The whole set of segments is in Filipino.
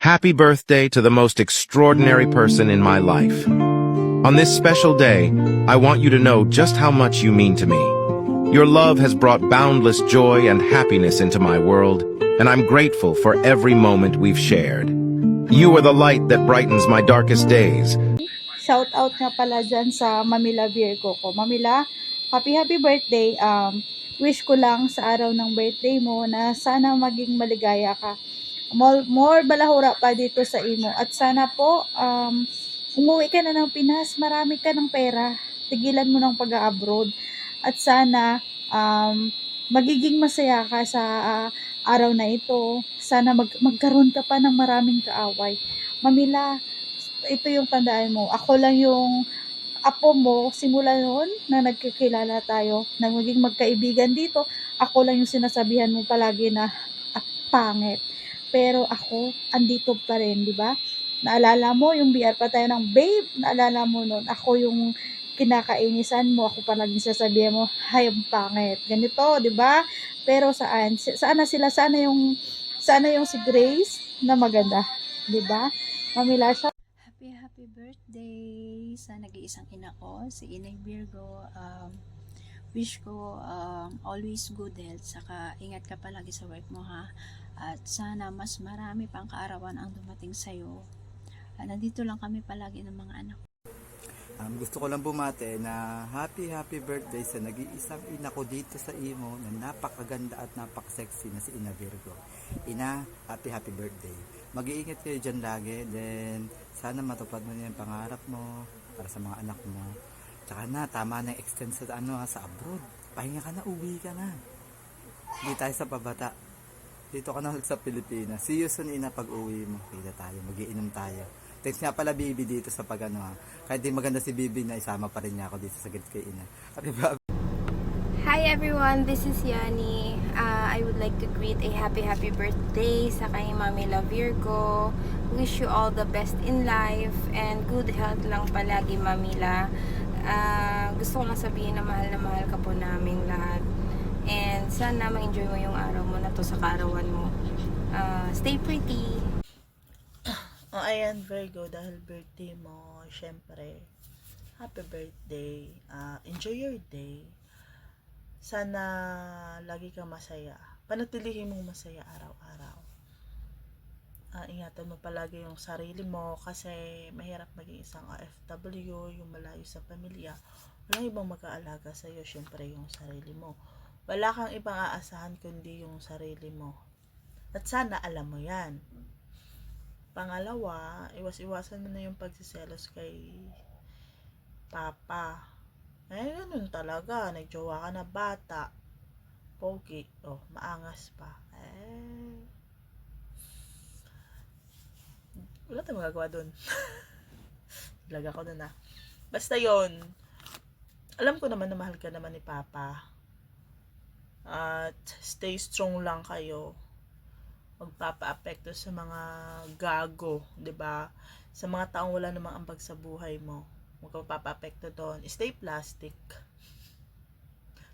Happy birthday to the most extraordinary person in my life. On this special day, I want you to know just how much you mean to me. Your love has brought boundless joy and happiness into my world, and I'm grateful for every moment we've shared. You are the light that brightens my darkest days. Shout out nga pala dyan sa Mamila Virgo ko. Mamila, happy birthday. Wish ko lang sa araw ng birthday mo na sana maging maligaya ka. More balahura pa dito sa imo. At sana po, umuwi ka na ng Pinas, marami ka ng pera. Tigilan mo ng pag-abroad. At sana, magiging masaya ka sa araw na ito. Sana magkaroon ka pa ng maraming kaaway. Mamila, ito yung tandaan mo. Ako lang yung apo mo, simula noon na nagkikilala tayo, na maging magkaibigan dito, ako lang yung sinasabihan mo palagi na pangit. Pero ako, andito pa rin, di ba? Naalala mo, yung BR pa tayo ng babe, naalala mo noon, ako yung kinakainisan mo, ako palagi sasabihan mo, hay, ang pangit. Ganito, di ba? Pero sana sila, sana yung si Grace na maganda, di ba? Mamila siya. Happy birthday sa nag-iisang ina ko, si Inay Virgo. Wish ko always good health, saka ingat ka palagi sa work mo, ha. At sana mas marami pang kaarawan ang dumating sa'yo. Nandito lang kami palagi ng mga anak. Gusto ko lang bumate na happy birthday sa nag-iisang ina ko dito sa imo na napakaganda at napaka-sexy na si Ina Virgo. Ina, happy birthday. Mag-iingat kayo dyan lagi, then sana matupad mo na yung pangarap mo para sa mga anak mo. Tsaka na, tama na extend sa, sa abroad. Pahinga ka na, uwi ka na. Hindi tayo sa pabata. Dito ka na sa Pilipinas. See you soon, Ina, pag uwi mo. Kita tayo, mag-iinom tayo. Thanks nga pala, Bibi, dito sa kahit di maganda si Bibi, na isama pa rin niya ako dito sa gilid kay Ina. Hi everyone, this is Yani. I would like to greet a happy birthday sa kay Mami La Virgo. Wish you all the best in life and good health lang palagi, Mamila. Gusto ko lang sabihin na mahal ka po naming lahat. And sana ma-enjoy mo yung araw mo na to sa kaarawan mo. Stay pretty! Ayan, Virgo, dahil birthday mo, syempre, happy birthday. Enjoy your day. Sana lagi kang masaya. Panatilihin mong masaya araw-araw. Ingatan mo palagi yung sarili mo kasi mahirap maging isang OFW, yung malayo sa pamilya. Walang ibang mag-aalaga sa'yo, syempre yung sarili mo. Wala kang ibang aasahan kundi yung sarili mo. At sana alam mo yan. Pangalawa, iwas-iwasan mo na yung pagsiselos kay Papa. Ganun talaga. Nagjowa ka na bata. Pogi. Maangas pa. Wala tayong magagawa dun. Laga ko na. Basta yon. Alam ko naman na mahal ka naman ni Papa. At stay strong lang kayo. Magpapa-apekto sa mga gago, 'di ba? Sa mga taong wala namang ambag sa buhay mo. Magpapa-apekto doon. Stay plastic.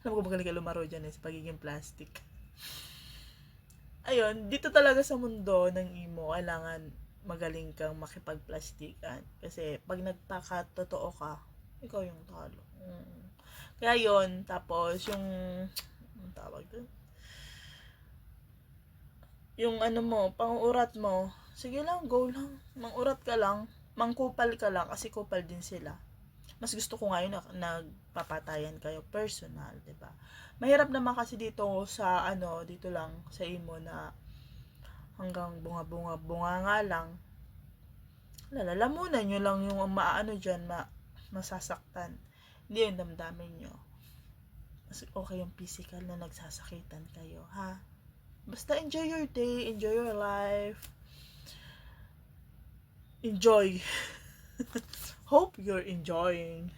Alam ko magaling ka lumaro dyan sa pagiging plastic. Ayun, dito talaga sa mundo ng emo, kailangan magaling kang makipagplastikan. Kasi pag nagpakatotoo ka, ikaw yung talo. Kaya yon, tapos yung tawag doon, yung mo, panguurat mo, sige lang, go lang. Mangurat ka lang, mangkupal ka lang, kasi kupal din sila. Mas gusto ko ngayon na nagpapatayan kayo personal, 'di ba? Mahirap naman kasi dito sa dito lang sa imo na hanggang bunga nga lang. Lalamunan nyo lang yung diyan, masasaktan. Hindi yung damdamin nyo. Mas okay yung physical na nagsasakitan kayo, ha? Basta enjoy your day, enjoy your life. Enjoy. Hope you're enjoying.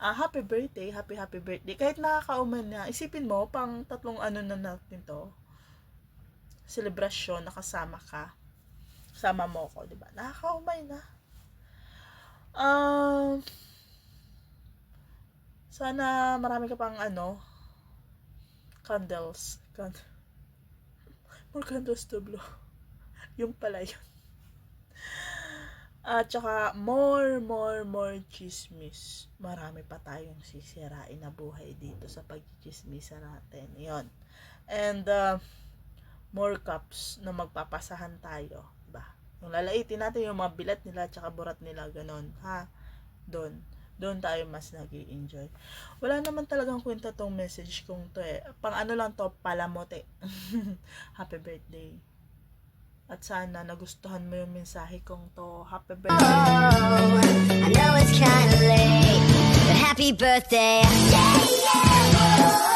Happy birthday, happy birthday. Kahit nakakauman na, isipin mo, pang tatlong na natin to. Selebrasyon, nakasama ka. Sama mo ko, diba? Nakakaumay na. Sana marami ka pang candles. More candles to blow. Yung pala yun. At saka, more chismis. Marami pa tayong sisirain na buhay dito sa pagchichismisa natin. Yun. And, more cups na magpapasahan tayo. Diba? Yung lalaitin natin yung mga bilat nila at saka burat nila. Ganon. Ha? Doon tayo mas nag-i-enjoy. Wala naman talagang kwenta tong message kong to eh. Pang ano lang to, palamote. Happy birthday. At sana nagustuhan mo yung mensahe kong to. Happy birthday. I know it's kinda late, but happy birthday. Yeah, yeah.